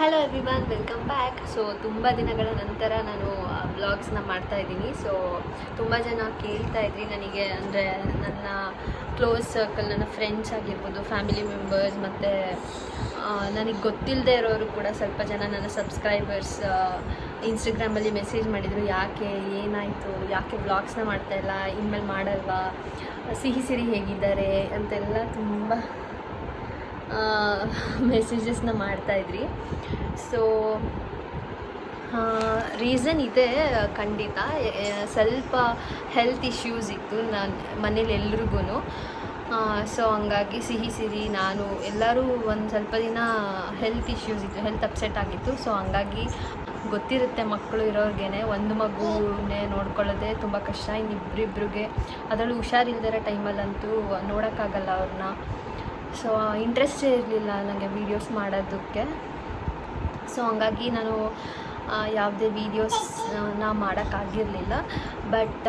Hello everyone, welcome back. So ತುಂಬ ದಿನಗಳ ನಂತರ ನಾನು ವ್ಲಾಗ್ಸ್ನ ಮಾಡ್ತಾಯಿದ್ದೀನಿ. ಸೊ ತುಂಬ ಜನ ಕೇಳ್ತಾ ಇದ್ರಿ ನನಗೆ, ಅಂದರೆ ನನ್ನ ಕ್ಲೋಸ್ ಸರ್ಕಲ್, ನನ್ನ ಫ್ರೆಂಡ್ಸ್ ಆಗಿರ್ಬೋದು, ಫ್ಯಾಮಿಲಿ ಮೆಂಬರ್ಸ್, ಮತ್ತು ನನಗೆ ಗೊತ್ತಿಲ್ಲದೆ ಇರೋರು ಕೂಡ ಸ್ವಲ್ಪ ಜನ ನನ್ನ ಸಬ್ಸ್ಕ್ರೈಬರ್ಸ್ ಇನ್ಸ್ಟಾಗ್ರಾಮಲ್ಲಿ ಮೆಸೇಜ್ ಮಾಡಿದರು, ಯಾಕೆ ಏನಾಯಿತು, ಯಾಕೆ ವ್ಲಾಗ್ಸ್ನ ಮಾಡ್ತಾಯಿಲ್ಲ, ಇನ್ಮೇಲೆ ಮಾಡಲ್ವಾ, ಸಿಹಿ ಸಿರಿ ಹೇಗಿದ್ದಾರೆ ಅಂತೆಲ್ಲ ತುಂಬ ಮೆಸೇಜಸ್ನ ಮಾಡ್ತಾಯಿದ್ರಿ. ಸೊ ರೀಸನ್ ಇದೆ ಖಂಡಿತ. ಸ್ವಲ್ಪ ಹೆಲ್ತ್ ಇಶ್ಯೂಸ್ ಇತ್ತು ನಾನು ಮನೇಲಿ ಎಲ್ರಿಗೂ. ಸೊ ಹಂಗಾಗಿ ಸಿಹಿ ಸಿರಿ ನಾನು ಎಲ್ಲರೂ ಒಂದು ಸ್ವಲ್ಪ ದಿನ ಹೆಲ್ತ್ ಇಶ್ಯೂಸ್ ಇತ್ತು, ಹೆಲ್ತ್ ಅಪ್ಸೆಟ್ ಆಗಿತ್ತು. ಸೊ ಹಂಗಾಗಿ ಗೊತ್ತಿರುತ್ತೆ, ಮಕ್ಕಳು ಇರೋರ್ಗೇ ಒಂದು ಮಗುನೇ ನೋಡ್ಕೊಳ್ಳೋದೇ ತುಂಬ ಕಷ್ಟ. ಇನ್ನಿಬ್ಬರಿಬ್ರಿಗೆ ಅದರಲ್ಲೂ ಹುಷಾರಿಲ್ದಿರೋ ಟೈಮಲ್ಲಂತೂ ನೋಡೋಕ್ಕಾಗಲ್ಲ ಅವ್ರನ್ನ. ಸೊ ಇಂಟ್ರೆಸ್ಟೇ ಇರಲಿಲ್ಲ ನನಗೆ ವೀಡಿಯೋಸ್ ಮಾಡೋದಕ್ಕೆ. ಸೊ ಹಂಗಾಗಿ ನಾನು ಯಾವುದೇ ವೀಡಿಯೋಸ್ನ ಮಾಡೋಕ್ಕಾಗಿರಲಿಲ್ಲ. ಬಟ್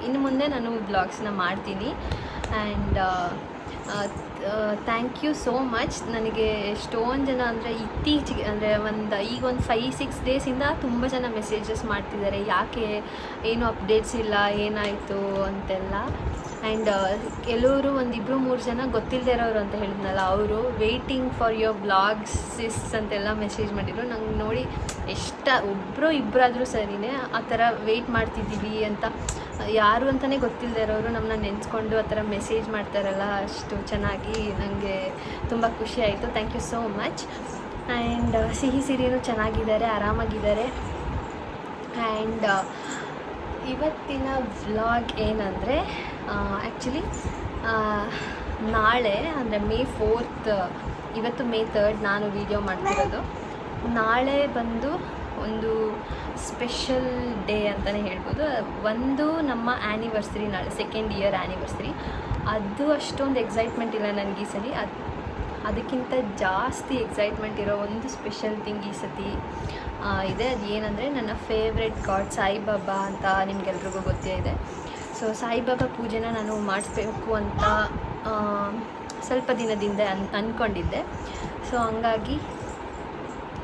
ಇನ್ನು ಮುಂದೆ ನಾನು ಬ್ಲಾಗ್ಸ್ನ ಮಾಡ್ತೀನಿ. And thank you so much. ನನಗೆ ಎಷ್ಟೊಂದು ಜನ ಅಂದರೆ ಇತ್ತೀಚೆಗೆ ಅಂದರೆ ಈಗ ಒಂದು 5-6 ಡೇಸಿಂದ ತುಂಬ ಜನ ಮೆಸೇಜಸ್ ಮಾಡ್ತಿದ್ದಾರೆ, ಯಾಕೆ ಏನು ಅಪ್ಡೇಟ್ಸ್ ಇಲ್ಲ, ಏನಾಯಿತು ಅಂತೆಲ್ಲ. ಆ್ಯಂಡ್ ಕೆಲವರು 1-2-3 ಜನ ಗೊತ್ತಿಲ್ಲದೆ ಇರೋರು ಅಂತ ಹೇಳಿದ್ನಲ್ಲ, ಅವರು ವೆಯ್ಟಿಂಗ್ ಫಾರ್ ಯುವರ್ ವ್ಲಾಗ್ಸ್ ಸಿಸ್ ಅಂತೆಲ್ಲ ಮೆಸೇಜ್ ಮಾಡಿದರು. ನಂಗೆ ನೋಡಿ ಒಬ್ಬರು ಇಬ್ಬರಾದರೂ ಸರಿಯೇ ಆ ಥರ ವೆಯ್ಟ್ ಮಾಡ್ತಿದ್ದೀವಿ ಅಂತ, ಯಾರು ಅಂತಲೇ ಗೊತ್ತಿಲ್ಲದೆ ಇರೋರು ನಮ್ಮನ್ನ ನೆನೆಸ್ಕೊಂಡು ಆ ಥರ ಮೆಸೇಜ್ ಮಾಡ್ತಾರಲ್ಲ, ಅಷ್ಟು ಚೆನ್ನಾಗಿ ನನಗೆ ತುಂಬ ಖುಷಿ ಆಯಿತು. Thank you so much. And Sihi ಸಿರಿನೂ ಚೆನ್ನಾಗಿದ್ದಾರೆ, ಆರಾಮಾಗಿದ್ದಾರೆ. ಆ್ಯಂಡ್ ಇವತ್ತಿನ ವ್ಲಾಗ್ ಏನಂದರೆ, ಆ್ಯಕ್ಚುಲಿ ನಾಳೆ ಅಂದರೆ May 4th, ಇವತ್ತು May 3rd ನಾನು ವೀಡಿಯೋ ಮಾಡ್ತಿರೋದು. ನಾಳೆ ಬಂದು ಒಂದು ಸ್ಪೆಷಲ್ ಡೇ ಅಂತಲೇ ಹೇಳ್ಬೋದು. ಒಂದು ನಮ್ಮ ಆ್ಯನಿವರ್ಸರಿ, ನಾಳೆ 2nd year ಆ್ಯನಿವರ್ಸರಿ. ಅದು ಅಷ್ಟೊಂದು ಎಕ್ಸೈಟ್ಮೆಂಟ್ ಇಲ್ಲ ನನಗೆ ಈ ಸಲ. ಅದಕ್ಕಿಂತ ಜಾಸ್ತಿ ಎಕ್ಸೈಟ್ಮೆಂಟ್ ಇರೋ ಒಂದು ಸ್ಪೆಷಲ್ ಥಿಂಗ್ ಈ ಸತಿ ಇದೆ. ಅದು ಏನಂದರೆ, ನನ್ನ ಫೇವ್ರೆಟ್ ಗಾಡ್ ಸಾಯಿಬಾಬಾ ಅಂತ ನಿಮಗೆಲ್ರಿಗೂ ಗೊತ್ತೇ ಇದೆ. ಸೊ ಸಾಯಿಬಾಬಾ ಪೂಜೆನ ನಾನು ಮಾಡಿಸ್ಬೇಕು ಅಂತ ಸ್ವಲ್ಪ ದಿನದಿಂದ ಅಂದ್ಕೊಂಡಿದ್ದೆ. ಸೊ ಹಂಗಾಗಿ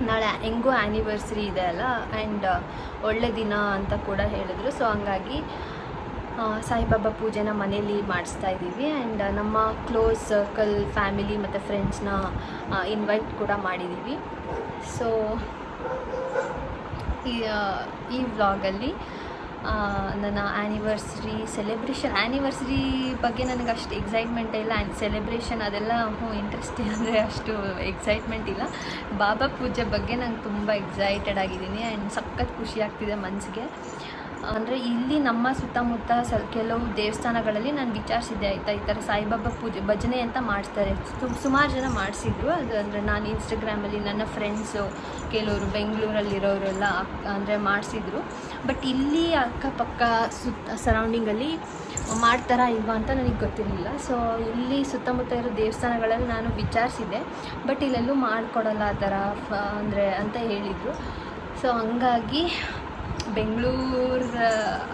ನಾಳೆ ಹೆಂಗೂ ಆ್ಯನಿವರ್ಸರಿ ಇದೆ ಅಲ್ಲ, ಆ್ಯಂಡ್ ಒಳ್ಳೆ ದಿನ ಅಂತ ಕೂಡ ಹೇಳಿದ್ರು. ಸೊ ಹಂಗಾಗಿ ಸಾಯಿಬಾಬಾ ಪೂಜೆನ ಮನೇಲಿ ಮಾಡಿಸ್ತಾ ಇದ್ದೀವಿ. ಆ್ಯಂಡ್ ನಮ್ಮ ಕ್ಲೋಸ್ ಸರ್ಕಲ್, ಫ್ಯಾಮಿಲಿ ಮತ್ತು ಫ್ರೆಂಡ್ಸ್ನ ಇನ್ವೈಟ್ ಕೂಡ ಮಾಡಿದ್ದೀವಿ. ಸೊ ಈ ವ್ಲಾಗಲ್ಲಿ ನನ್ನ ಆ್ಯನಿವರ್ಸರಿ ಬಗ್ಗೆ ನನಗೆ ಅಷ್ಟು ಎಕ್ಸೈಟ್ಮೆಂಟೇ ಇಲ್ಲ. ಆ್ಯಂಡ್ ಸೆಲೆಬ್ರೇಷನ್ ಅದೆಲ್ಲ ಇಂಟ್ರೆಸ್ಟ್ ಅಂದರೆ ಅಷ್ಟು ಎಕ್ಸೈಟ್ಮೆಂಟ್ ಇಲ್ಲ. ಬಾಬಾ ಪೂಜೆ ಬಗ್ಗೆ ನಂಗೆ ತುಂಬ ಎಕ್ಸೈಟೆಡ್ ಆಗಿದ್ದೀನಿ. ಆ್ಯಂಡ್ ಸಖತ್ ಖುಷಿ ಆಗ್ತಿದೆ ಮನಸ್ಸಿಗೆ. ಅಂದರೆ ಇಲ್ಲಿ ನಮ್ಮ ಸುತ್ತಮುತ್ತ ಕೆಲವು ದೇವಸ್ಥಾನಗಳಲ್ಲಿ ನಾನು ವಿಚಾರಿಸಿದ್ದೆ, ಆಯಿತಾ, ಈ ಥರ ಸಾಯಿಬಾಬಾ ಪೂಜೆ ಭಜನೆ ಅಂತ ಮಾಡಿಸ್ತಾರೆ. ಸುಮಾರು ಜನ ಮಾಡಿಸಿದ್ರು. ಅದು ಅಂದರೆ ನಾನು ಇನ್ಸ್ಟಾಗ್ರಾಮಲ್ಲಿ ನನ್ನ ಫ್ರೆಂಡ್ಸು ಕೆಲವರು ಬೆಂಗಳೂರಲ್ಲಿರೋರೆಲ್ಲ ಅಂದರೆ ಮಾಡಿಸಿದ್ರು. ಬಟ್ ಇಲ್ಲಿ ಅಕ್ಕಪಕ್ಕ ಸರೌಂಡಿಂಗಲ್ಲಿ ಮಾಡ್ತಾರಾ ಇಲ್ವಾ ಅಂತ ನನಗೆ ಗೊತ್ತಿರಲಿಲ್ಲ. ಸೊ ಇಲ್ಲಿ ಸುತ್ತಮುತ್ತ ಇರೋ ದೇವಸ್ಥಾನಗಳಲ್ಲಿ ನಾನು ವಿಚಾರಿಸಿದ್ದೆ, ಬಟ್ ಇಲ್ಲೆಲ್ಲೂ ಮಾಡಿಕೊಡಲ್ಲ ಆ ಥರ ಅಂದರೆ ಅಂತ ಹೇಳಿದರು. ಸೊ ಹಂಗಾಗಿ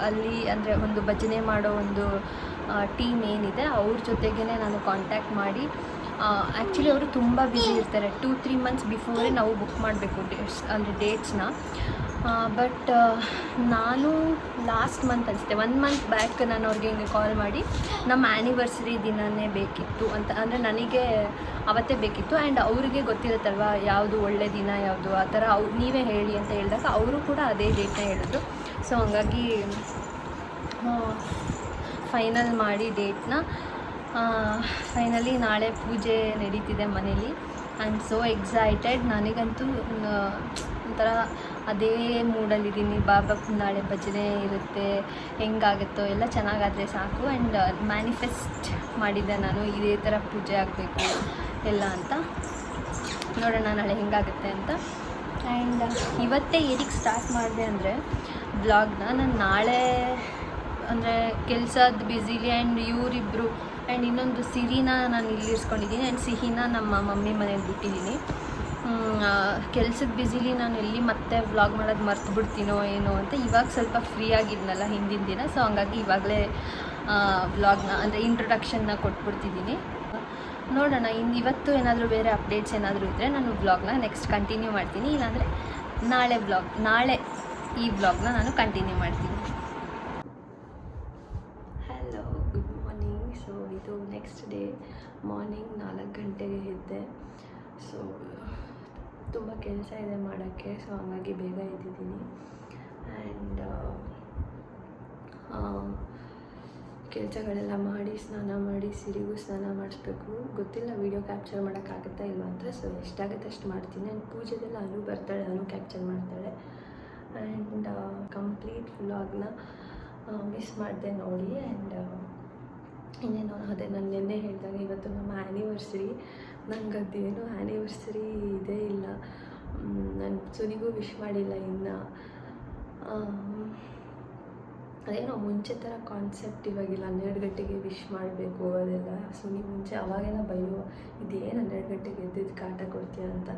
ಅಲ್ಲಿ ಅಂದರೆ ಒಂದು ಭಜನೆ ಮಾಡೋ ಒಂದು ಟೀಮ್ ಏನಿದೆ, ಅವ್ರ ಜೊತೆಗೇ ನಾನು ಕಾಂಟ್ಯಾಕ್ಟ್ ಮಾಡಿ, ಆ್ಯಕ್ಚುಲಿ ಅವರು ತುಂಬ ಬ್ಯುಸಿ ಇರ್ತಾರೆ. 2-3 months ಬಿಫೋರೇ ನಾವು ಬುಕ್ ಮಾಡಬೇಕು ಡೇಟ್ಸ್ನ. ಬಟ್ ನಾನು ಲಾಸ್ಟ್ ಮಂತ್ ಅನಿಸುತ್ತೆ 1 month ಬ್ಯಾಕ್ ನಾನು ಅವ್ರಿಗೆ ಹಿಂಗೆ ಕಾಲ್ ಮಾಡಿ, ನಮ್ಮ ಆ್ಯನಿವರ್ಸರಿ ದಿನವೇ ಬೇಕಿತ್ತು ಅಂತ, ಅಂದರೆ ನನಗೆ ಅವತ್ತೇ ಬೇಕಿತ್ತು. ಆ್ಯಂಡ್ ಅವರಿಗೆ ಗೊತ್ತಿರುತ್ತಲ್ವ ಯಾವುದು ಒಳ್ಳೆ ದಿನ ಯಾವುದು, ಆ ಥರ ನೀವೇ ಹೇಳಿ ಅಂತ ಹೇಳಿದಾಗ ಅವರು ಕೂಡ ಅದೇ ಡೇಟ್ನ ಹೇಳಿದ್ರು. ಸೊ ಹಂಗಾಗಿ ಫೈನಲ್ ಮಾಡಿ ಡೇಟ್ನ. ಫೈನಲಿ ನಾಳೆ ಪೂಜೆ ನಡೀತಿದೆ ಮನೇಲಿ. I am so excited. ನನಗಂತೂ ಒಂಥರ ಅದೇ ಮೂಡಲ್ಲಿದ್ದೀನಿ. ಬಾಬಾ ನಾಳೆ ಭಜನೆ ಇರುತ್ತೆ, ಹೆಂಗಾಗುತ್ತೋ ಎಲ್ಲ ಚೆನ್ನಾಗಾದರೆ ಸಾಕು. ಆ್ಯಂಡ್ ಮ್ಯಾನಿಫೆಸ್ಟ್ ಮಾಡಿದ್ದೆ ನಾನು, ಇದೇ ಥರ ಪೂಜೆ ಆಗಬೇಕು ಎಲ್ಲ ಅಂತ. ನೋಡೋಣ ನಾಳೆ ಹೆಂಗಾಗುತ್ತೆ ಅಂತ. ಆ್ಯಂಡ್ ಇವತ್ತೇ ಏನಕ್ಕೆ ಸ್ಟಾರ್ಟ್ ಮಾಡಿದೆ ಅಂದರೆ ಬ್ಲಾಗ್ನ, ನಾನು ನಾಳೆ ಅಂದರೆ ಕೆಲಸದ ಬ್ಯುಸಿಲಿ ಆ್ಯಂಡ್ ಇವರಿಬ್ಬರು ಆ್ಯಂಡ್ ಇನ್ನೊಂದು ಸಿರಿನ ನಾನು ಇಲ್ಲಿ ಇರಿಸ್ಕೊಂಡಿದ್ದೀನಿ, ಆ್ಯಂಡ್ ಸಿಹಿನ ನಮ್ಮ ಮಮ್ಮಿ ಮನೇಲಿ ಬಿಟ್ಟಿದ್ದೀನಿ. ಕೆಲಸದ ಬ್ಯುಸಿಲಿ ನಾನು ಎಲ್ಲಿ ಮತ್ತೆ ವ್ಲಾಗ್ ಮಾಡೋದು ಮರ್ತು ಬಿಡ್ತೀನೋ ಏನೋ ಅಂತ. ಇವಾಗ ಸ್ವಲ್ಪ ಫ್ರೀ ಆಗಿದ್ನಲ್ಲ ಹಿಂದಿನ ದಿನ. ಸೊ ಹಂಗಾಗಿ ಇವಾಗಲೇ ವ್ಲಾಗ್ನ ಅಂದರೆ ಇಂಟ್ರೊಡಕ್ಷನ್ನ ಕೊಟ್ಬಿಡ್ತಿದ್ದೀನಿ. ನೋಡೋಣ. ಇವತ್ತು ಏನಾದರೂ ಬೇರೆ ಅಪ್ಡೇಟ್ಸ್ ಏನಾದರೂ ಇದ್ದರೆ ನಾನು ವ್ಲಾಗ್ನ ನೆಕ್ಸ್ಟ್ ಕಂಟಿನ್ಯೂ ಮಾಡ್ತೀನಿ, ಇಲ್ಲಾಂದರೆ ನಾಳೆ ಈ ವ್ಲಾಗ್ನ ನಾನು ಕಂಟಿನ್ಯೂ ಮಾಡ್ತೀನಿ. Hello, good morning. ಸೊ ಇದು ನೆಕ್ಸ್ಟ್ ಡೇ ಮಾರ್ನಿಂಗ್ 4 ಗಂಟೆಗೆ ಇದ್ದೆ. ಸೊ ತುಂಬ ಕೆಲಸ ಇದೆ ಮಾಡೋಕ್ಕೆ, ಸೊ ಹಾಗಾಗಿ ಬೇಗ ಎದ್ದಿದ್ದೀನಿ. ಆ್ಯಂಡ್ ಕೆಲಸಗಳೆಲ್ಲ ಮಾಡಿ ಸ್ನಾನ ಮಾಡಿ ಸಿರಿಗೂ ಸ್ನಾನ ಮಾಡಿಸ್ಬೇಕು. ಗೊತ್ತಿಲ್ಲ ವೀಡಿಯೋ ಕ್ಯಾಪ್ಚರ್ ಮಾಡೋಕ್ಕಾಗುತ್ತಾ ಇಲ್ವಾ ಅಂತ. ಸೊ ಎಷ್ಟಾಗುತ್ತೆ ಅಷ್ಟು ಮಾಡ್ತೀನಿ. ಆ್ಯಂಡ್ ಪೂಜೆದೆಲ್ಲ ಅನು ಬರ್ತಾಳೆ, ಅನು ಕ್ಯಾಪ್ಚರ್ ಮಾಡ್ತಾಳೆ. ಆ್ಯಂಡ್ ಕಂಪ್ಲೀಟ್ ವ್ಲಾಗ್ನ ಮಿಸ್ ಮಾಡಿದೆ ನೋಡಿ. ಆ್ಯಂಡ್ ಇನ್ನೇನು ಅದೇ ನಾನು ನಿನ್ನೆ ಹೇಳಿದಾಗ ಇವತ್ತು ನಮ್ಮ ಆ್ಯನಿವರ್ಸರಿ. ನಂಗೆ ಅದೇನು ಆ್ಯನಿವರ್ಸರಿ ಇದೇ ಇಲ್ಲ, ನಾನು ಸುನಿಗೂ ವಿಶ್ ಮಾಡಿಲ್ಲ ಇನ್ನು. ಅದೇನೋ ಮುಂಚೆ ಥರ ಕಾನ್ಸೆಪ್ಟ್ ಇವಾಗಿಲ್ಲ, 12 ಗಂಟೆಗೆ ವಿಶ್ ಮಾಡಬೇಕು ಅದೆಲ್ಲ. ಸುನಿ ಮುಂಚೆ ಅವಾಗೆಲ್ಲ ಬೈಯೋ, ಇದೇನು 12 ಗಂಟೆಗೆ ಎದ್ದಿದ್ದು ಕಾಟ ಕೊಡ್ತೀಯ ಅಂತ.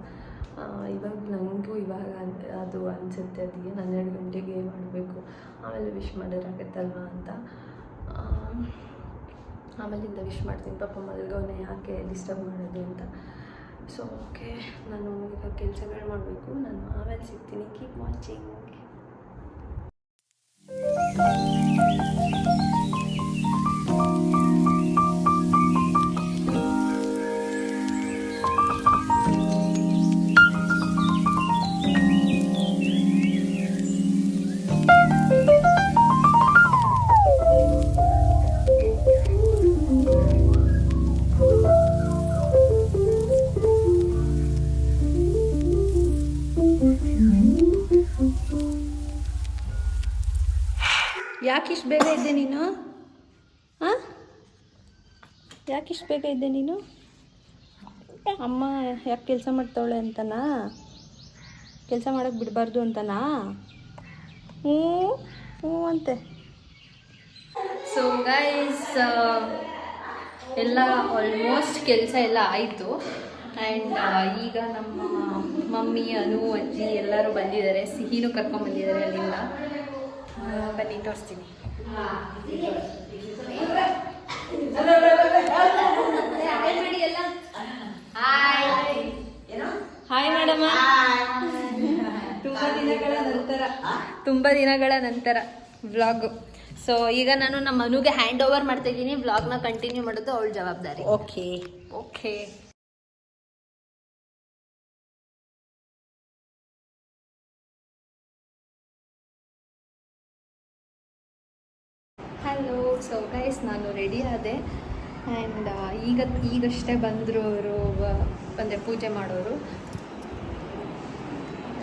ಇವಾಗ ನನಗೂ ಇವಾಗ ಅದು ಅನಿಸುತ್ತೆ, ಅದೇನು 12 ಗಂಟೆಗೆ ಮಾಡಬೇಕು, ಆಮೇಲೆ ವಿಶ್ ಮಾಡೋರಾಗತ್ತಲ್ವ ಅಂತ. ಆಮೇಲಿಂದ ವಿಶ್ ಮಾಡ್ತೀನಿ. ಪಾಪ ಮಲ್ಗವನೇ, ಯಾಕೆ ಡಿಸ್ಟರ್ಬ್ ಮಾಡೋದು ಅಂತ. ಸೊ ಓಕೆ, ನಾನು ಈಗ ಕೆಲಸಗಳು ಮಾಡಬೇಕು. ನಾನು ಆಮೇಲೆ ಸಿಗ್ತೀನಿ. Keep watching. ಯಾಕಿಷ್ಟು ಬೇಗ ಇದ್ದೆ ನೀನು? ಹಾಂ, ಯಾಕಿಷ್ಟು ಬೇಗ ಇದ್ದೆ ನೀನು? ಅಮ್ಮ ಯಾಕೆ ಕೆಲಸ ಮಾಡ್ತಾವಳೆ ಅಂತನಾ? ಕೆಲಸ ಮಾಡೋಕ್ಕೆ ಬಿಡಬಾರ್ದು ಅಂತನಾ? ಹ್ಞೂ ಹ್ಞೂ ಅಂತೆ. ಸೊ ಗೈಸ್, ಎಲ್ಲ ಆಲ್ಮೋಸ್ಟ್ ಕೆಲಸ ಎಲ್ಲ ಆಯಿತು. ಆ್ಯಂಡ್ ಈಗ ನಮ್ಮ ಮಮ್ಮಿ, ಅನು, ಅಜ್ಜಿ ಎಲ್ಲರೂ ಬಂದಿದ್ದಾರೆ. ಸಿಹಿನೂ ಕರ್ಕೊಂಡ್ಬಂದಿದ್ದಾರೆ ಅಲ್ಲಿಂದ. ಬನ್ನಿ ತೋರಿಸ್ತೀನಿ. Hi madam. ತುಂಬ ದಿನಗಳ ನಂತರ ವ್ಲಾಗ್. ಸೊ ಈಗ ನಾನು ನಮ್ಮ ಮನುಗೆ ಹ್ಯಾಂಡ್ ಓವರ್ ಮಾಡ್ತಾ ಇದ್ದೀನಿ. ವ್ಲಾಗ್ನ ಕಂಟಿನ್ಯೂ ಮಾಡೋದು ಅವಳ ಜವಾಬ್ದಾರಿ. Okay okay. Hello. So guys, ನಾನು ರೆಡಿ ಆದೆ. ಆ್ಯಂಡ್ ಈಗಷ್ಟೇ ಬಂದರು ಅವರು, ಅಂದರೆ ಪೂಜೆ ಮಾಡೋರು.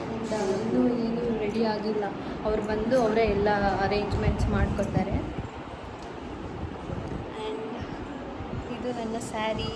ಆ್ಯಂಡ್ ಇನ್ನೂ ಏನೂ ರೆಡಿ ಆಗಿಲ್ಲ. ಅವ್ರು ಬಂದು ಅವರೇ ಎಲ್ಲ ಅರೇಂಜ್ಮೆಂಟ್ಸ್ ಮಾಡ್ಕೊತಾರೆ. ಆ್ಯಂಡ್ ಇದು ನನ್ನ ಸ್ಯಾರಿ.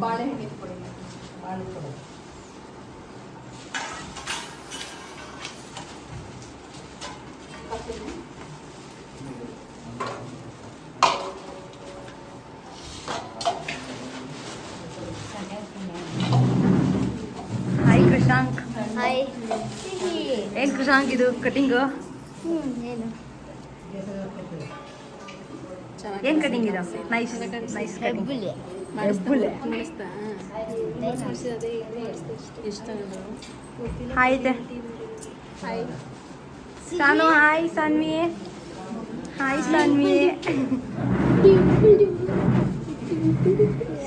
ಬಾಳೆಹಣ್ಣು ಕೊಡಿ. ಹಾಯ್ ಕೃಷಾಂಕ್. ಹಾಯ್. ಏನು ಕೃಷಾಂಕ್ ಇದು ಕಟಿಂಗು? ಏನು ಕಟಿಂಗ್ ಇದು? Nice nice cutting. Hi hi Sanu. Hi Sanvi. Hi Sanvi.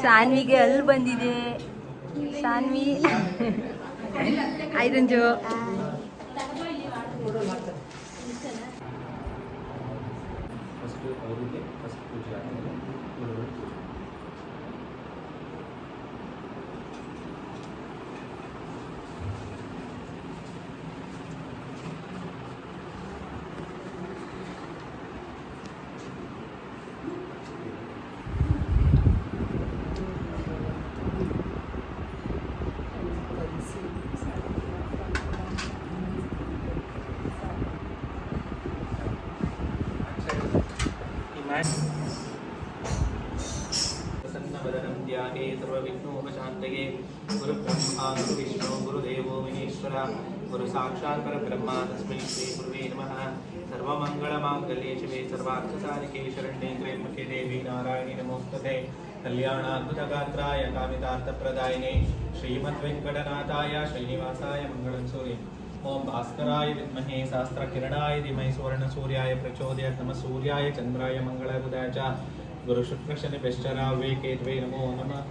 ಸಾನ್ವಿಗೆ ಅಲ್ಲಿ ಬಂದಿದೆ ಸಾನ್ವಿ. ಹಾಯ್ ರಂಜು. प्रसन्नवदनं ध्याये सर्वविघ्नोपशान्तये गुरुब्रह्मा गुरुविष्णु गुरुदेवो महेश्वर गुरुसाक्षात् परब्रह्म तस्मै श्री गुरुवे नमः। सर्वमङ्गलमाङ्गल्ये शिवे सर्वार्थसाधिके शरण्ये त्र्यम्बके देवी नारायणी नमोस्तुते। कल्याणाद्भुतगात्राय कामितार्थप्रदायिने श्रीमद्वेङ्कटनाथाय श्रीनिवासाय मङ्गलं सूर्ये। ओम भास्कराय विद्महे शास्त्रकिरणाय धीमहि सुवर्णसूर्याय प्रचोदयात्। नमः सूर्याय चन्द्राय मङ्गलबुधाय च गुरुशुक्रशनिभ्यश्च राहवे केतवे नमो नमः।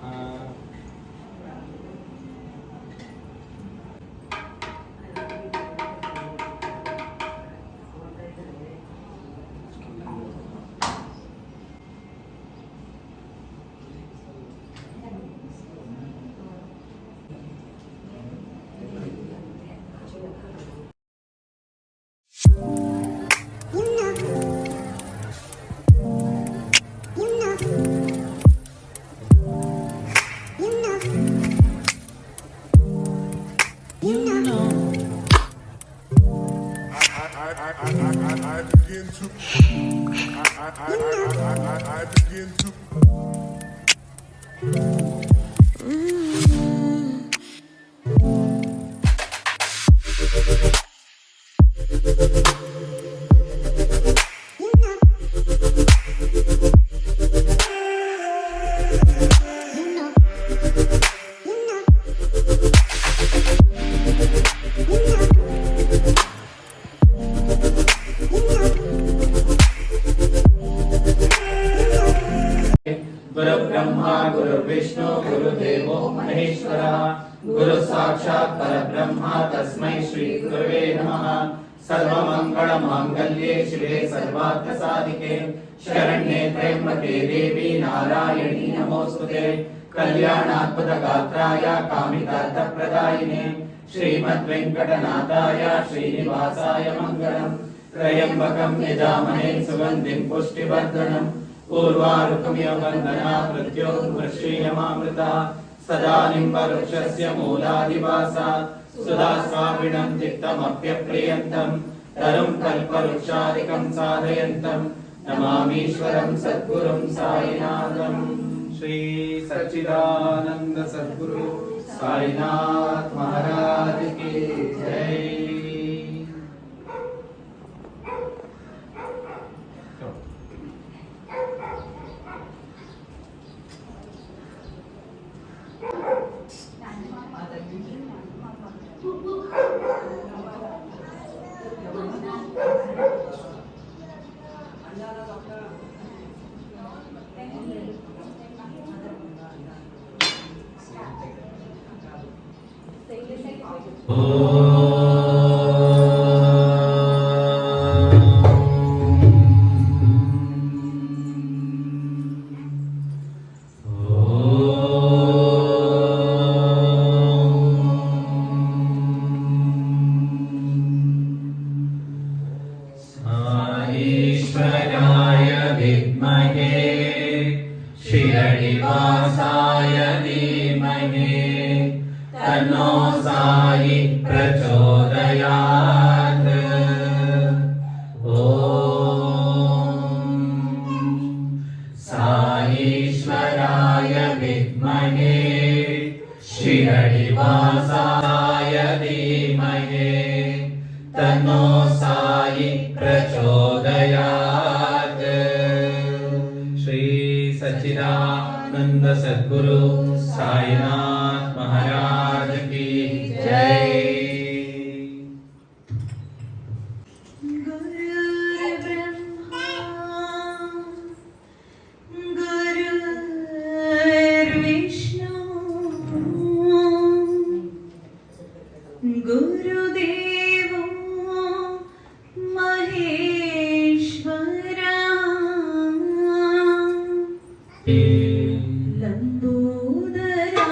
I begin to गुरुब्रह्मा गुरुर्विष्णु गुरुदेवो महेश्वरः गुरु साक्षात् परब्रह्म तस्मै श्री गुरुवे नमः। सर्वमङ्गलमाङ्गल्ये शिवे सर्वार्थसाधिके शरण्ये त्र्यम्बके देवी नारायणी नमोस्तुते। कल्याणाद्भुतगात्राय कामितार्थप्रदायिने श्रीमद्वेङ्कटनाथाय श्रीनिवासाय मङ्गलम्। त्र्यम्बकं यजामहे सुगन्धिं पुष्टिवर्धनम् पूर्वारुकमिव वन्दना मृत्योर्मुक्षीयमामृता सदा निम्बवृक्षस्य मूलादिवासात् सुधास्वामिनं चित्तमप्यप्रियन्तं तरुं कल्पवृक्षादिकं साधयन्तं नमामीश्वरं सद्गुरुं साईनाथं। श्री सच्चिदानंद सद्गुरु साईनाथ महाराज की जय। ईश्वराय विद्महे शिरडिवासाय धीमहि तन्नो साई प्रचोदयात्। ॐ साईश्वराय विद्महे शिरडिवासाय धीमहि तन्नो साई प्रचोदयात्। श्री सच्चिदानंद सद्गुरु साईनाथ महाराज की जय। गुरुदेवो महेश्वरा लंबोदरा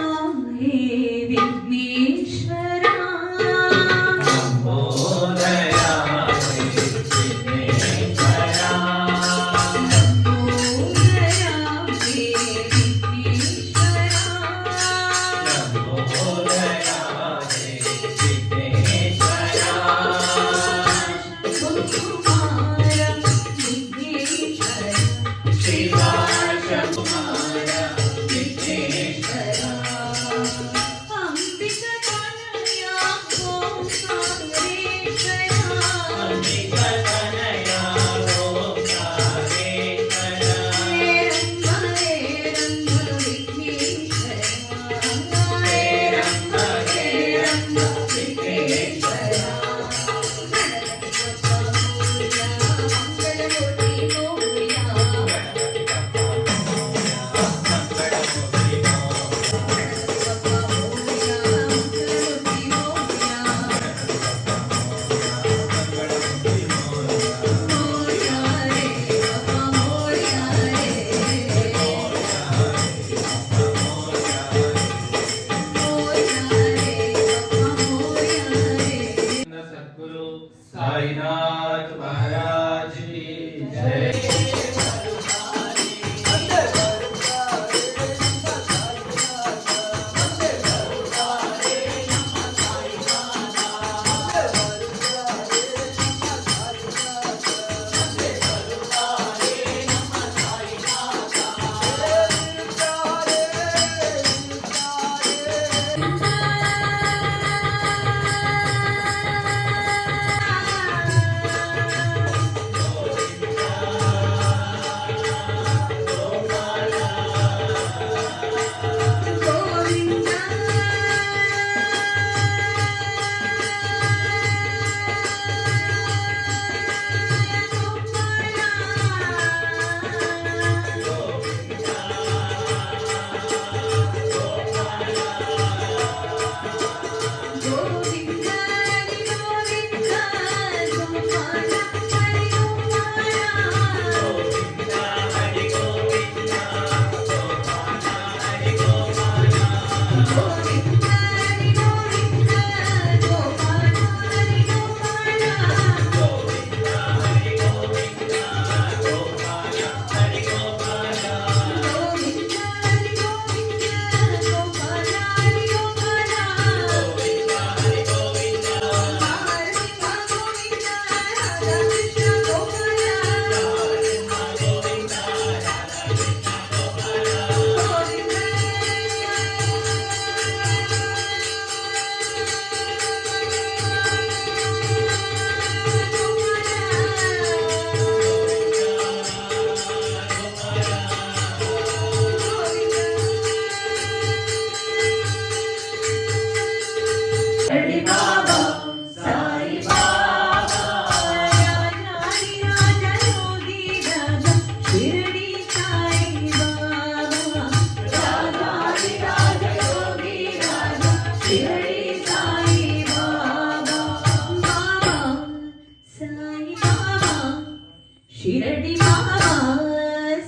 ಶಿರಡಿ ಬಾಬಾ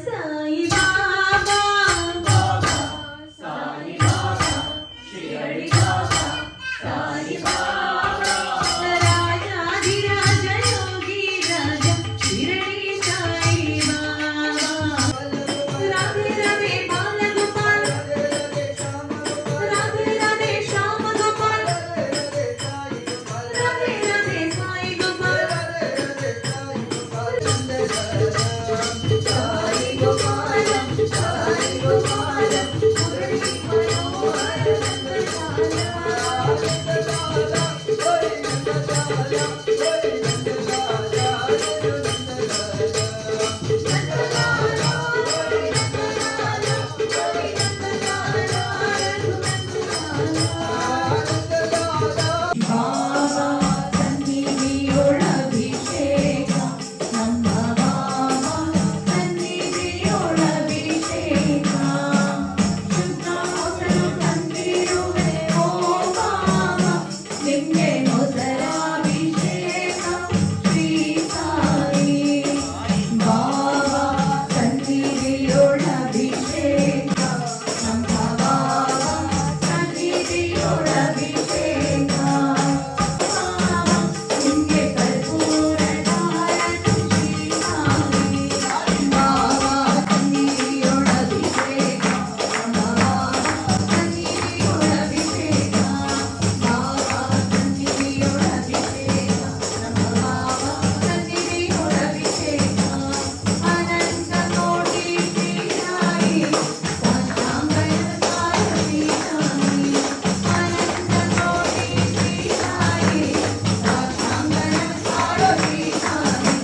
ಸಾಯಿ ಬಾಬಾ ಸಾಯಿ ಬಾಬಾ ಶಿರಡಿ ಬಾಬಾ ಸಾಯಿ ಬಾಬಾ ರಾಜಾಧಿರಾಜ ಯೋಗಿ ರಾಜ ಶಿರಡಿ ಸಾಯಿ ಬಾಬಾ ರಾಧೆ ರಾಧೆ ಬಾಲ ಗೋಪಾಲ ರಾಧೆ ರಾಧೆ ಶ್ಯಾಮ ಗೋಪಾಲ ರಾಧೆ ರಾಧೆ ಸಾಯಿ ಗೋಪಾಲ ಸಾಯಿ ಗೋಪಾಲ ಸಾಯಿ ಗೋಪಾಲ ಮುರಳಿ ಮನೋಹರ ಸನ್ನಿಧಿಯೊಳಭಿಷೇಕ ನಮ್ಮ ಬಾಬಾ ಸನ್ನಿಧಿಯೊಳಭಿಷೇಕ ಶುದ್ಧ ಮೊಸರು ತಂದಿರುವೆ ಓ ಬಾಬಾ ನಿಂಗೆ ಮೊಸರಾಭಿಷೇಕ ಶ್ರೀ ಸಾಯಿ ಬಾಬಾ ಸನ್ನಿಧಿಯೊಳಭಿಷೇಕ ನಮ್ಮ ಬಾಬಾ ಸನ್ನಿಧಿಯೊಳಭಿಷೇಕ ನಿಂಗೆ ಕರ್ಪೂರ ಧಾರಣ ಶ್ರೀ ಸಾಯಿ ಬಾಬಾ ಸನ್ನಿಧಿಯೊಳಭಿಷೇಕ ನಮ್ಮ ಬಾಬಾ ಸನ್ನಿಧಿಯೊಳಭಿಷೇಕ ಬಾಬಾ ಸನ್ನಿಧಿಯೊಳಭಿಷೇಕ ನಮ್ಮ ಬಾಬಾ ಸನ್ನಿಧಿಯೊಳಭಿಷೇಕ ಅನಂತ ಕೋಟಿ ಶ್ರೀ ಸಾಯಿ ಸಾಷ್ಟಾಂಗನ ಸಾಯ ಶ್ರೀ ಸಾಯಿ ಅನಂತ ಕೋಟಿ ಶ್ರೀ ಸಾಯಿ ಸಾಷ್ಟಾಂಗನ ಸಾಯ ಶ್ರೀ ಸಾಯಿ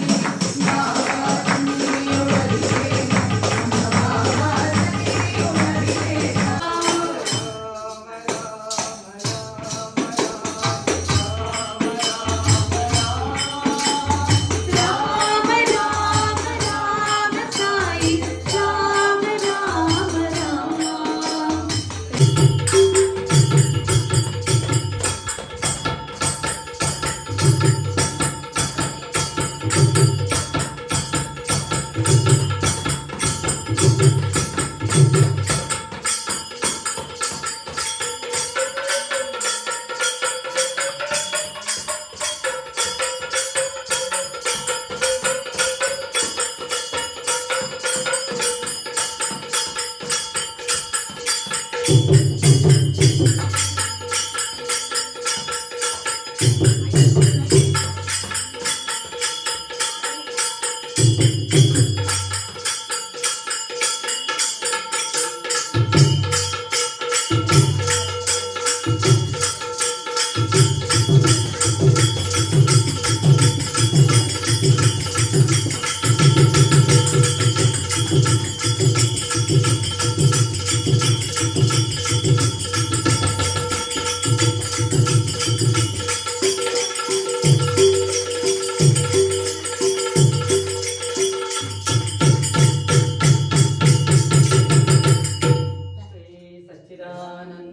ಬಾಬಾ ಸನ್ನಿಧಿಯೊಳಭಿಷೇಕ ನಮ್ಮ ಬಾಬಾ ರಾಮ ರಾಮ ರಾಮ ಸಾಯಿ ರಾಮ ರಾಮ ರಾಮ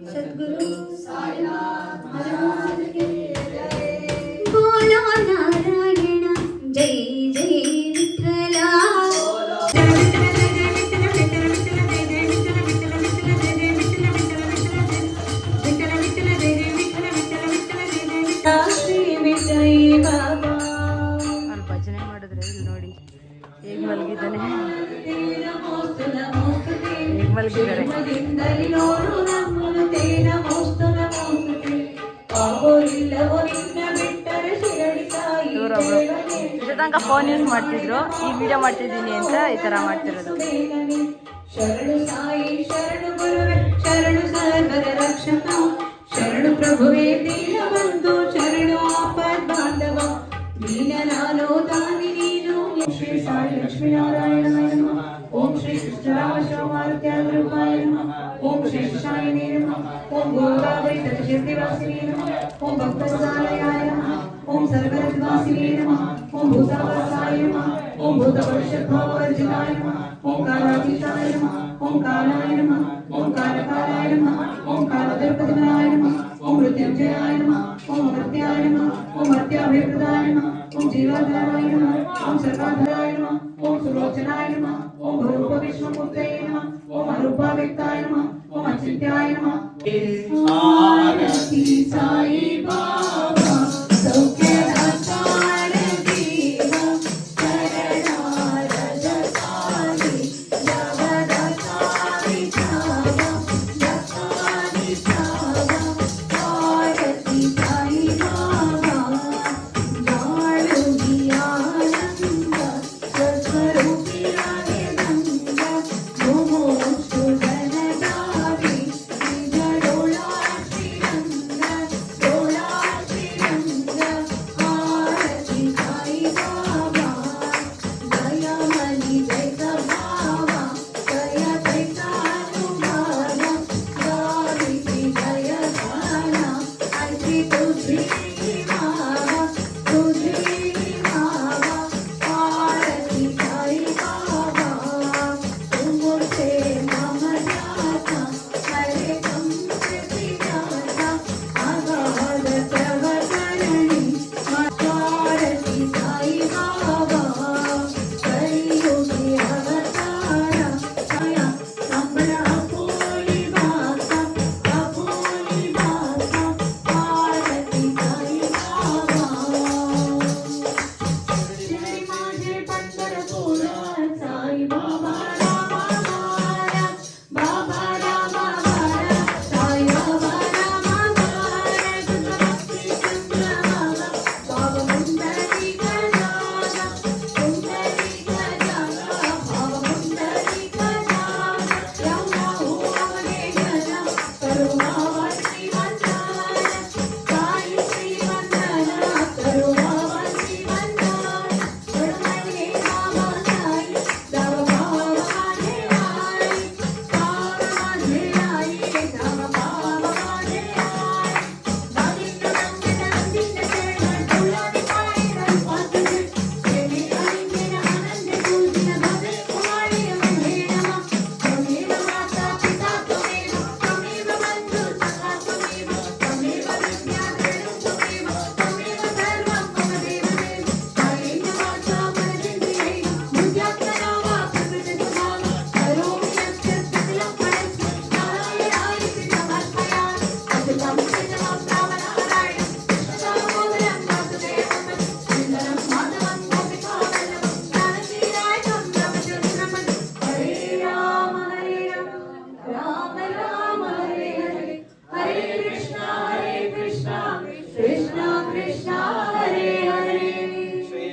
सद्गुरु साईनाथ महाराज की जय बोलो नारायण जय जय विठ्ठला ಶ್ರೀ ವಿಜಯ ಬಾಬಾ ಅಲ್ಲಿ ಭಜನೆ ಮಾಡಿದ್ರೆ ಇಲ್ಲಿ ನೋಡಿ ಹೇಗೆ ಮಲಗಿದ್ದಾನೆ ನಮೋಸ್ತು ನಮೋಸ್ತುತೆ ಹೇಗೆ ಮಲಗಿದ್ದಾರೆ ಜನ್ಮದಿಂದಲೇ ನೋಡು ನಮ್ಮನುತೆ ನಮೋಸ್ತು ನಮೋಸ್ತುತೆ ಆಗೋರಿಲ್ಲವೋ ನಿನ್ನ ಬಿಟ್ಟರೆ ಶಿರಡಿ ಸಾಯಿ ಇವರೊಬ್ರು ಇಷ್ಟ ತನಕ ಫೋನ್ ಯೂಸ್ ಮಾಡ್ತಿದ್ರು ಈ ವಿಡಿಯೋ ಮಾಡ್ತಿದ್ದೀನಿ ಅಂತ ಈ ಥರ ಮಾಡ್ತಿರೋದು ಶರಣು ಸಾಯಿ ಶರಣು ಗುರುವೆ ಶರಣು ಸರ್ವರ ರಕ್ಷಕ ಶರಣು ಪ್ರಭುವೇ ದೀನಬಂಧು ಶರಣು ಆಪದ್ ಬಾಂಧವ ದೀನ ನಾನು ದಾನಿ ನೀನು ಶ್ರೀ ಸಾಯಿ ಲಕ್ಷ್ಮೀನಾರಾಯಣ ನಮಃ ಓಂ ಶ್ರೀ ಕೃಷ್ಣರಾಮಶಿವಮಾರುತ್ಯಾಗ್ರೂಪಾಯ ನಮಃ ಓಂ ಶ್ರೀ ಶಾಯಿನೇ ನಮಃ ಓಂ ಗೋದಾವರಿ ತಟಕೀರ್ತಿವಾಸಿನೇ ನಮಃ ಓಂ ಭಕ್ತಸಾಲಯಾಯ ನಮಃ ಓಂ ಸರ್ವರದ್ವಾಸಿನೇ ನಮಃ ಓಂ ಭೂತಾವಾಸಾಯ ನಮಃ ಓಂ ಭೂತಪುರುಷದ್ಭಾವರ್ಜಿತಾಯ ನಮಃ ಓಂ ಕಾಲಾತೀತಾಯ ನಮಃ ಓಂ ಕಾಲಾಯ ನಮಃ ಓಂ ಕಾಲಕಾಲಾಯ ನಮಃ ಓಂ ಕಾಲದರ್ಪದಿನಾಯ ನಮಃ ಓಂ ಮೃತ್ಯುಂಜಯಾಯ ನಮಃ ಓಂ ಅಮರ್ತ್ಯಾಯ ನಮಃ ಓಂ ಮರ್ತ್ಯಾಭಿಪ್ರದಾಯ ನಮಃ ಓಂ ಜೀವಾಧಾರಾಯ ನಮಃ ಓಂ ಸರ್ವಾಧಾರಾಯ ನಮಃ ಓಂ ಸುಲೋಚನಾಯ ನಮಃ ಓಂ ರೂಪ ವಿಷ್ಣುಮೂರ್ತಯೇ ನಮಃ ಓಂ ಅರೂಪಾವ್ಯಕ್ತಾಯ ನಮಃ ಓಂ ಅಚಿಂತ್ಯಾಯ ನಮಃ ಆರತಿ ಸಾಯಿ ಬಾಬಾ ಸೌಖ್ಯದಾತಾರ ದೇವ ಶರಣಾರದ ಸಾಯಿ ಜಗದಾತಾರಿ ಧಾಮ ಜಗದಾನಿ ಧಾಮ ಆರತಿ ಸಾಯಿ ಬಾಬಾ ಜಾಳುಗಿ ಆನಂದ ಸ್ವಸ್ವರೂಪಿಯಾಗಿ ಬಂದ ಮುಮೋಕ್ಷು ಜನದಾವಿ ನಿಜಡೋಳಾಶ್ರೀರಂಗ ಡೋಳಾಶ್ರೀರಂಗ ಆರತಿ ಸಾಯಿ ಬಾಬಾ ದಯಮನಿ ದೈತ ಭಾವ ದಯ ದೈತಾನುಭಾವ ಗಾವಿಸಿ ಜಯ ಗಾನ ಅರ್ಪಿ ತುದ್ರಿ ಭಾವ ತುದ್ರಿ ಭಾವ ಆರತಿ ಸಾಯಿ ಬಾಬಾ ತುಮುರ್ತೆ ಮಮ ಜಾತ ಹರೆ ಕಂಸಿ ಜಾತ ಅಗಾಧ ಪ್ರವಕರಣಿ ಆರತಿ ಸಾಯಿ ಬಾಬಾ ಕಲಿಯುಗಿ ಅವತಾರ ಛಾಯ ಸಂಬಳ ಅಪೋಲಿ ಭಾಸ ಆರತಿ ಸಾಯಿ ಬಾಬಾ शिरडी माझे पंढरपूर साई बाबा रामा मारा बाबा रामा मारा साई बाबा रामा मारा तुझा भक्ती चंद्रभागा बाबा मुंडली गजागा मुंडली गजागा बाबा मुंडली गजागा यमुना होगे गजा करुणावा श्रीमंतारा साई श्रीमंतारा करुणावा श्रीमंतारा करुणाने बाबा साई दाव बाबा माझे आई बाबा माझे आई दाव बाबा माझे आई दाविंद्र नंदिन शरण तुलाने पाय रंपातुझे प्रेमी हरिंगेन आनंद तुझिन भवे कुमारी महे नमः त्वमेव माता पिता त्वमेव त्वमेव बन्धु सखा त्वमेव त्वमेव विद्या द्रविणं त्वमेव त्वमेव सर्वं मम देवदेव कायेन वाचा मनसेन्द्रियैः बुद्ध्यात्मना वा प्रकृतिस्वभाव करोमि यत् सकलं परस्मै नारायणायति समर्पयामि अच्युतं केशवं रामनारायणं कृष्णदामोदरं वासुदेवं सुन्दरं माधवं गोपिकावल्लभं जानकीनायकं रामचन्द्रं हरे राम राम राम हरे हरे हरे कृष्णा कृष्णा कृष्णा हरे हरे श्री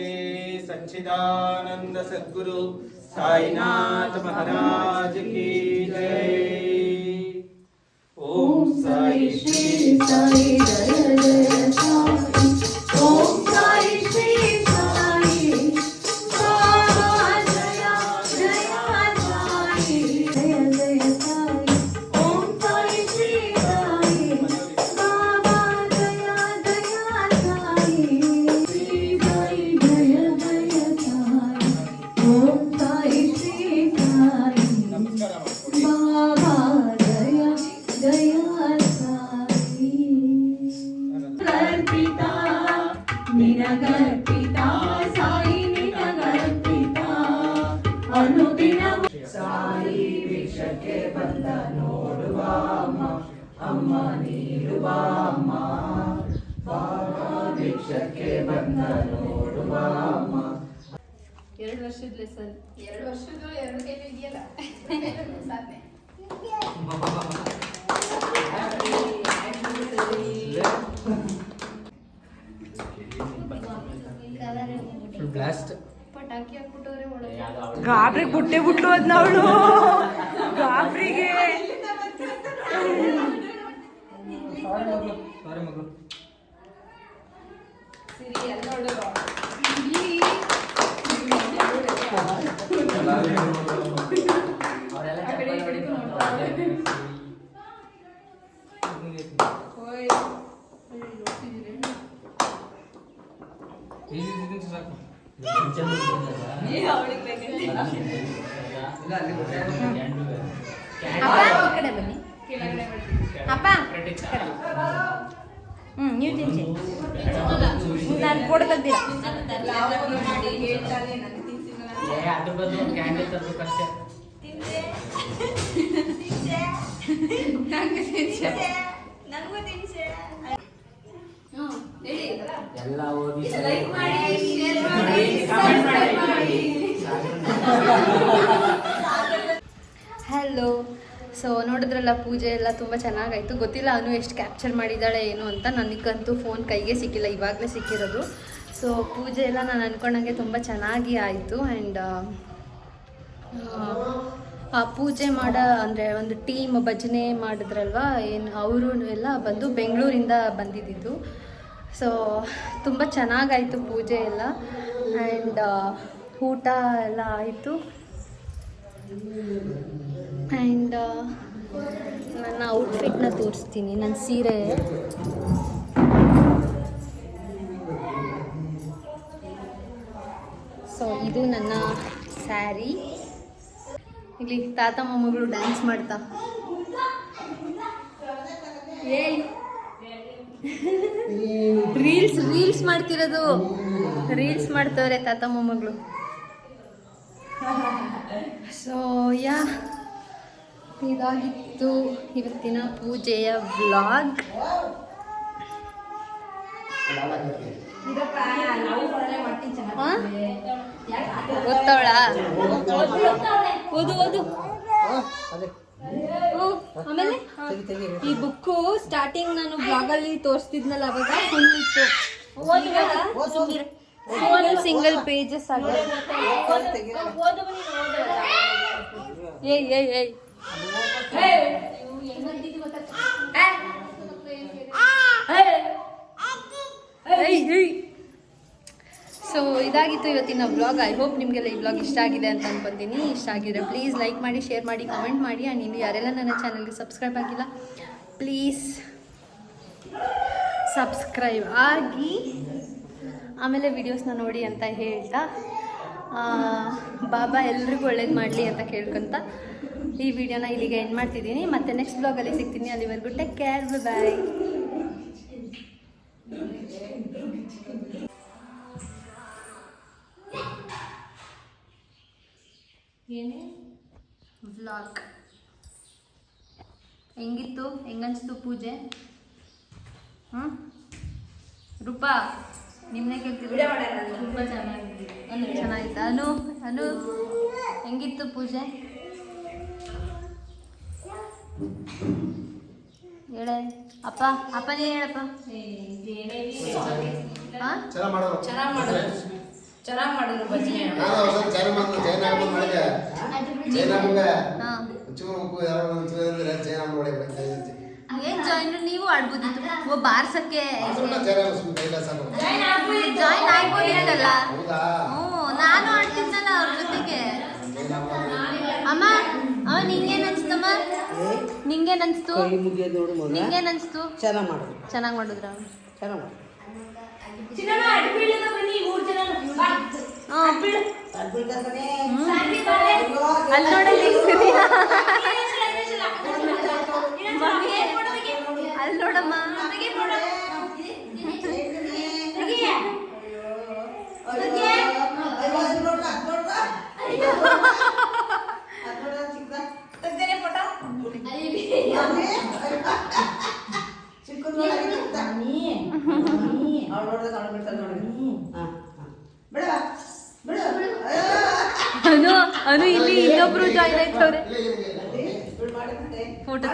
सच्चिदानंद सद्गुरु साईनाथ महाराज की जय। ओम साई श्री साई जय जय साई ओम साई श्री साई बाबा जय जय साई जय जय साई ओम साई श्री साई बाबा जय जय साई श्री साई जय जय साई ओम साई श्री साई बाबा जय जय साई गर्पिता निनगर्पिता साई निनगर्पिता अनुदिನ ಸಾಯಿ ಭಿಕ್ಷಕ್ಕೆ ಬಂದ ನೋಡುವ ಅಮ್ಮ ನೀಡುವ ಅಮ್ಮ ಬಾಬಾ ಭಿಕ್ಷಕ್ಕೆ ಬಂದ ನೋಡುವ ಅಮ್ಮ 2 ವರ್ಷದ ಲೆಸನ್ 2 ವರ್ಷದ್ದು 2 ಕೈಲಿ ಇದೆಯಲ್ಲ ಸಾಧನೆ ಬ್ಲಾಸ್ಟ್ ಪಟಾಕಿ ಹಾಕ್ಬಿಟ್ಟವ್ರೆ ಒಳಗೆ ಗಾಬ್ರಿಗೆ ಬುಟ್ಟೆ ಬಿಟ್ಟು ಅದ್ನ ಅವಳು ಗಾಬ್ರಿಗೆ ಸಾರಿ ಮಗು ಸಿರಿ ಎಲ್ಲ ನೋಡೋರು ಆ ಕಡೆ ಈ ಕಡೆ ನೋಡ್ತಾರೆ ಓಯ್ ಸಾಕು ಅವಳಿಗೆ ಬೇಕಂತೆ ಅಪ್ಪ ಈ ಕಡೆ ಬನ್ನಿ ಕೆಳಗಡೆ ಮಾಡ್ತೀನಿ ಅಪ್ಪ ನೀವು ತಿನ್ಸಿ ನಾನು ಫೋಟೋ ತೆಗ್ದಿರ ಮಾಡಿ ಹೇಳ್ತಾರೆ ನನಗೆ ತಿನ್ಸಿಲ್ಲ ಅದ್ರ ಬದಲು ಒಂದು ಕ್ಯಾಂಡಲ್ ತರ್ಬೇಕಷ್ಟೇ. ಎಲ್ಲ ಓದಿ ಹಲೋ. ಸೊ ನೋಡಿದ್ರಲ್ಲ, ಪೂಜೆ ಎಲ್ಲ ತುಂಬ ಚೆನ್ನಾಗಾಯಿತು. ಗೊತ್ತಿಲ್ಲ ಅವನು ಎಷ್ಟು ಕ್ಯಾಪ್ಚರ್ ಮಾಡಿದ್ದಾಳೆ ಏನು ಅಂತ. ನನಗಂತೂ ಫೋನ್ ಕೈಗೆ ಸಿಕ್ಕಿಲ್ಲ, ಇವಾಗಲೇ ಸಿಕ್ಕಿರೋದು. ಸೊ ಪೂಜೆ ಎಲ್ಲ ನಾನು ಅಂದ್ಕೊಂಡಂಗೆ ತುಂಬ ಚೆನ್ನಾಗಿ ಆಯಿತು. ಆ್ಯಂಡ್ ಆ ಪೂಜೆ ಅಂದರೆ ಒಂದು ಟೀಮ್ ಭಜನೆ ಮಾಡಿದ್ರಲ್ವ, ಏನು ಅವರು ಎಲ್ಲ ಬಂದು ಬೆಂಗಳೂರಿಂದ ಬಂದಿದ್ದಿದ್ದು. ಸೊ ತುಂಬ ಚೆನ್ನಾಗಾಯಿತು ಪೂಜೆ ಎಲ್ಲ. ಆ್ಯಂಡ್ ಊಟ ಎಲ್ಲ ಆಯಿತು. ಆ್ಯಂಡ್ ನನ್ನ ಔಟ್ಫಿಟ್ನ ತೋರಿಸ್ತೀನಿ. ನನ್ನ ಸೀರೆ ಸೊ ಇದು ನನ್ನ ಸ್ಯಾರಿ. ಇಲ್ಲಿ ತಾತ ಮೊಮ್ಮಗಳು ಡ್ಯಾನ್ಸ್ ಮಾಡ್ತಾ ರೀಲ್ಸ್ ಮಾಡ್ತಿರೋದು. ರೀಲ್ಸ್ ಮಾಡ್ತವ್ರೆ ತಾತ ಮೊಮ್ಮಗಳು. ಸೊ ಇದಾಗಿತ್ತು ಇವತ್ತಿನ ಪೂಜೆಯ ವ್ಲಾಗ್. ಓದ್ತಾವಳ? ಓದು. ಆಮೇಲೆ ಈ ಬುಕ್ಕು ಸ್ಟಾರ್ಟಿಂಗ್ ನಾನು ಬ್ಲಾಗಲ್ಲಿ ತೋರಿಸ್ತಿದ್ನಲ್ಲ, ಅವಾಗ ಫುಲ್ ಇತ್ತು. ಸಿಂಗಲ್ ಪೇಜಸ್ ಆಗ. ಏಯ್ ಸೊ ಇದಾಗಿತ್ತು ಇವತ್ತಿನ ವ್ಲಾಗ್. ಐ ಹೋಪ್ ನಿಮಗೆಲ್ಲ ಈ ವ್ಲಾಗ್ ಇಷ್ಟ ಆಗಿದೆ ಅಂತ ಅನ್ಕೊತೀನಿ. ಇಷ್ಟ ಆಗಿದ್ರೆ ಪ್ಲೀಸ್ ಲೈಕ್ ಮಾಡಿ, ಶೇರ್ ಮಾಡಿ, ಕಮೆಂಟ್ ಮಾಡಿ. ಆ್ಯಂಡ್ ಇನ್ನು ಯಾರೆಲ್ಲ ನನ್ನ ಚಾನಲ್ಗೆ ಸಬ್ಸ್ಕ್ರೈಬ್ ಆಗಿಲ್ಲ, ಪ್ಲೀಸ್ ಸಬ್ಸ್ಕ್ರೈಬ್ ಆಗಿ ಆಮೇಲೆ ವಿಡಿಯೋಸ್ನ ನೋಡಿ ಅಂತ ಹೇಳ್ತಾ, ಬಾಬಾ ಎಲ್ರಿಗೂ ಒಳ್ಳೇದು ಮಾಡಲಿ ಅಂತ ಕೇಳ್ಕೊತ ಈ ವಿಡಿಯೋನ ಇಲ್ಲಿಗೆ ಎಂಡ್ ಮಾಡ್ತಿದ್ದೀನಿ. ಮತ್ತೆ ನೆಕ್ಸ್ಟ್ ಬ್ಲಾಗಲ್ಲಿ ಸಿಗ್ತೀನಿ. ಅಲ್ಲಿವರೆಗೂ ಟೇಕ್ ಕೇರ್, ಬಾಯ್. ಏನೇ ವ್ಲಾಗ್ ಹೆಂಗಿತ್ತು, ಹೆಂಗನ್ಸ್ತು ಪೂಜೆ? ರೂಪಾ ನಿಮ್ಮನೆ ಕೇಳ್ತಿದ್ದೆ. ತುಂಬ ಚೆನ್ನಾಗಿತ್ತು. ಅನು ಹೆಂಗಿತ್ತು ಪೂಜೆ? ಹೇಳ ಅಪ್ಪನೇ ಹೇಳಪ್ಪ. ಚೆನ್ನಾಗಿ ಮಾಡಿದ್ರು ಭಜನೆ. ನೀವು ಆಡ್ಬೋದಿತ್ತು ಬಾರ್ಸಕ್ಕೆ. ಜಾಯಿನ್ ಆಗ್ಬೋದಿತ್ತಲ್ಲ. ನಾನು ಆಡ್ತಿದ್ದಲ್ಲ ಅವ್ರ ಜೊತೆಗೆ. ಅಮ್ಮ ನಿಂಗೇನ್ ಅನ್ಸ್ತಮ್ಮ? ನಿಂಗೇನ್ ಅನ್ಸ್ತು? ಚೆನ್ನಾಗಿ ಮಾಡಿದ್ರ? ಅಲ್ಲಿ ನೋಡಲ್ಲಿ ಅಲ್ಲಿ ನೋಡಮ್ಮ. ಅನು ಇಲ್ಲಿ ಇನ್ನೊಬ್ರು ಜಾಯ್ನ್ ಆಯ್ತವ್ರೆ. ಫೋಟೋ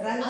ರಂಗ